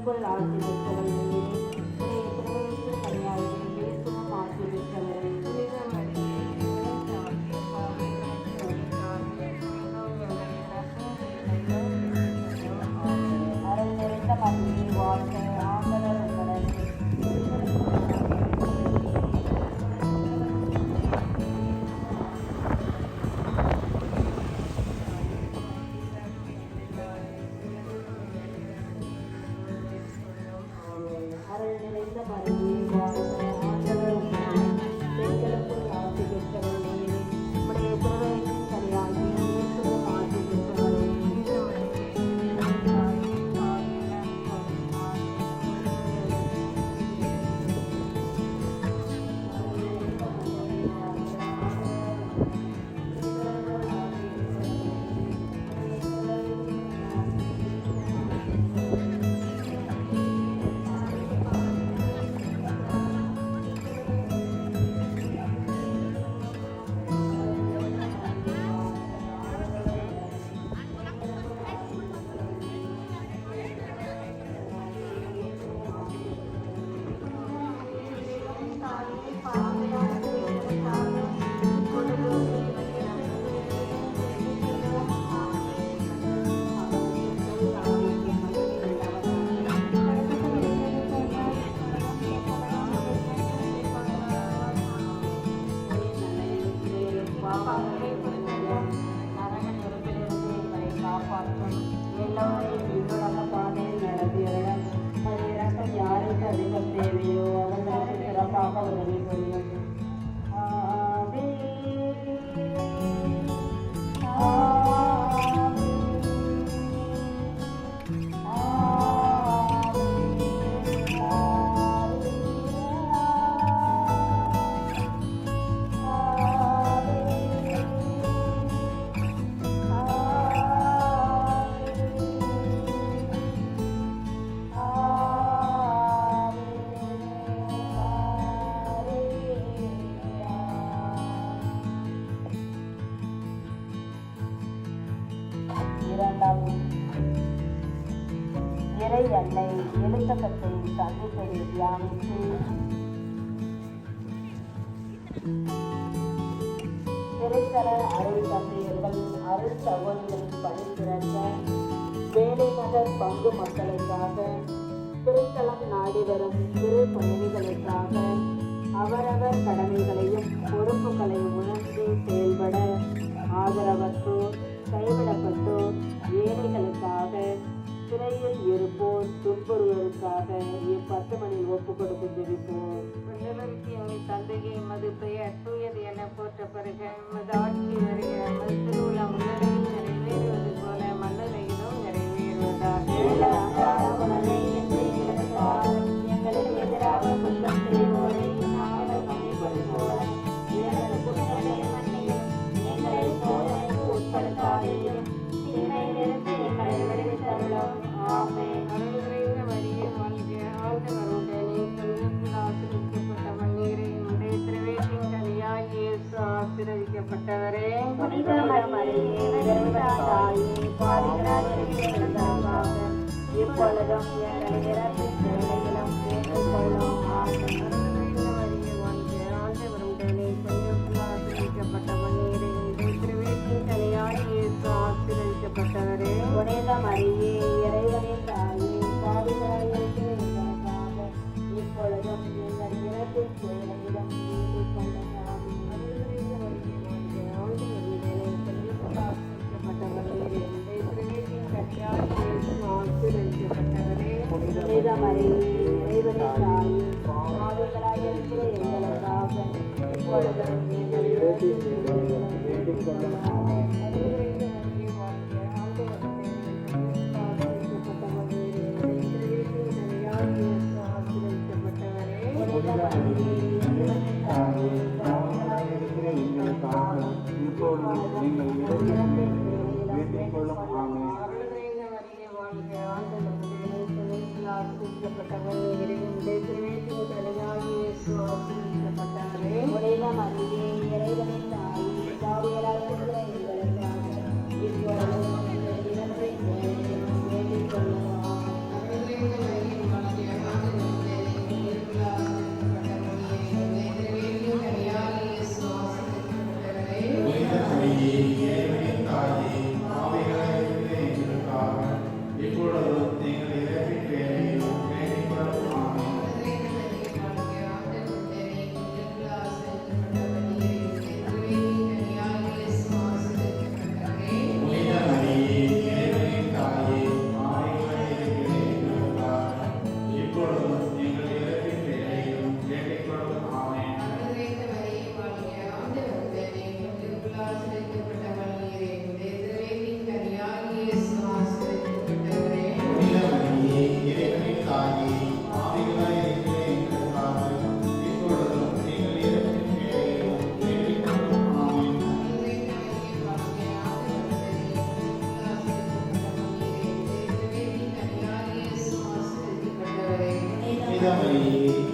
பெண்களுக்குள் ஆசி பெற்றவள் நீரே. உடைய திருவயிற்றின் கனியாகிய இயேசுவும் ஆசி பெற்றவரே. அருள் நிறைந்த மரியே வாழ்க, ஆண்டவர் உங்களுடன். அருள் நிறைந்த மரியே வாழ்க, ஆண்டவர் உங்களுடன். பெண்களுக்குள் ஆசி பெற்றவள் நீரே. உடைய திருவயிற்றின் கனியாகிய இயேசுவும் ஆசி பெற்றவரே. எல்லோரையும் இன்னும் பாதையில் நடத்தியவர்கள் இறக்கம் யாருக்கு அதிகம் தேவையோ அவர்களுக்கு சிறப்பாக உதவி புரியும். இறை அன்னை எலிசபெத்தை சந்திப்பதை தியானித்து திரைத்தல அருள் தந்தையர்கள் அருள் சகோதரிகளின் பணி சிறந்த வேலை நகர் பங்கு மக்களுக்காக திரைத்தலம் நாடி வரும் சிறு பயணிகளுக்காக அவரவர் கடமைகளையும் பொறுப்புகளையும் உணர்ந்து செயல்பட ஆதரவற்றோர் கைவிடப்பட்டோர் ஏழைகளுக்காக சிறையில் இருப்போர் துன்புறுவதற்காக இ10 மணியில் ஒப்புக் கொடுத்து ஜெபிப்போம். எங்கள் தந்தையை மது பெயர் தூயது என போற்றப்படுக. எமது ஆட்சி வருக. எமது திருவிழா முன்னரையில் நிறைவேறுவது போல மன்னரையிலும் நிறைவேறுவதாக. எங்களுக்கு எதிராக குற்றம் செய்வோரை நாங்கள் மன்னிப்பதுபோல எங்களது குற்றங்களை மன்னியும். எங்களை சோதனைக்கு உட்படுத்தாதேயும், தீமையிலிருந்து எங்களை விடுவித்தருளும். ஆமென். அருள் நிறைந்த மரியே வாழ்க, ஆண்டவர் உடனே. பெண்களுக்குள் ஆசீர்வதிக்கப்பட்டவள் நீரே. உம்முடைய திருவயிற்றின் கனியாகிய இயேசு ஆசீர்வதிக்கப்பட்டவரே. புனித மரியே, இறைவனின் தாயே, பாவிகளாய் இருக்கிறவர்களுக்காக இப்பொழுதும் எங்கள் இறப்பின் வேளையிலும் வேண்டிக் கொள்ளும். ஆமென். அருள் நிறைந்த மரியே வாழ்க, ஆண்டவர் உடனே. பெண்களுக்குள் ஆசீர்வதிக்கப்பட்டவள் நீரே. உம்முடைய திருவயிற்றின் கனியாகிய இயேசு ஆசீர்வதிக்கப்பட்டவரே. புனித மரியே, இறைவனின் தாயே, பாவிகளாய் இருக்கிற எங்களுக்காக இப்பொழுதும் எங்கள் இறப்பின் வேளையிலும் வேண்டிக் கொள்ளும். ஆமென். அருள் நிறைந்த மரியே வாழ்க, ஆண்டவர் உடனே. பெண்களுக்குள் ஆசீர்வதிக்கப்பட்டவள் நீரே. உம்முடைய திருவயிற்றின் கனியாகிய இயேசு ஆசீர்வதிக்கப்பட்டவரே. புனித மரியே, இறைவனின் தாயே, பாவிகளாய் இருக்கிற எங்களுக்காக இப்பொழுதும் எங்கள் இறப்பின் வேளையிலும் வேண்டிக் கொள்ளும். ஆமென். அருள் நிறைந்த மரியே வாழ்க, ஆண்டவர் உடனே. ஆசீர்வதிக்கப்பட்டவள் நீரே. உம்முடைய திருவயிற்றின் கனியாகிய இயேசு ஆசீர்வதிக்கப்பட்டவரே. புனித மரியே, இறைவனின் தாயே, பாவிகளாய் இருக்கிற எங்களுக்காக இப்பொழுதும் எங்கள் இறப்பின் வேளையிலும் வேண்டிக் கொள்ளும். ஆமென். அருள் நிறைந்த மரியே வாழ்க, ஆண்டவர் உடனே. பெண்களுக்குள் ஆசீர்வதிக்கப்பட்டவள் நீரே. உம்முடைய திருவயிற்றின் கனியாகிய இயேசு ஆசீர்வதிக்கப்பட்டவரே. புனித மரியே, இறைவனின் தாயே, பாவிகளாய் இருக்கிற எங்களுக்காக இப்பொழுதும் எங்கள் இறப்பின் வேளையிலும் வேண்டிக் கொள்ளும். ஆமென். அருள் நிறைந்த மரியே ಆನಂದಮಯಿ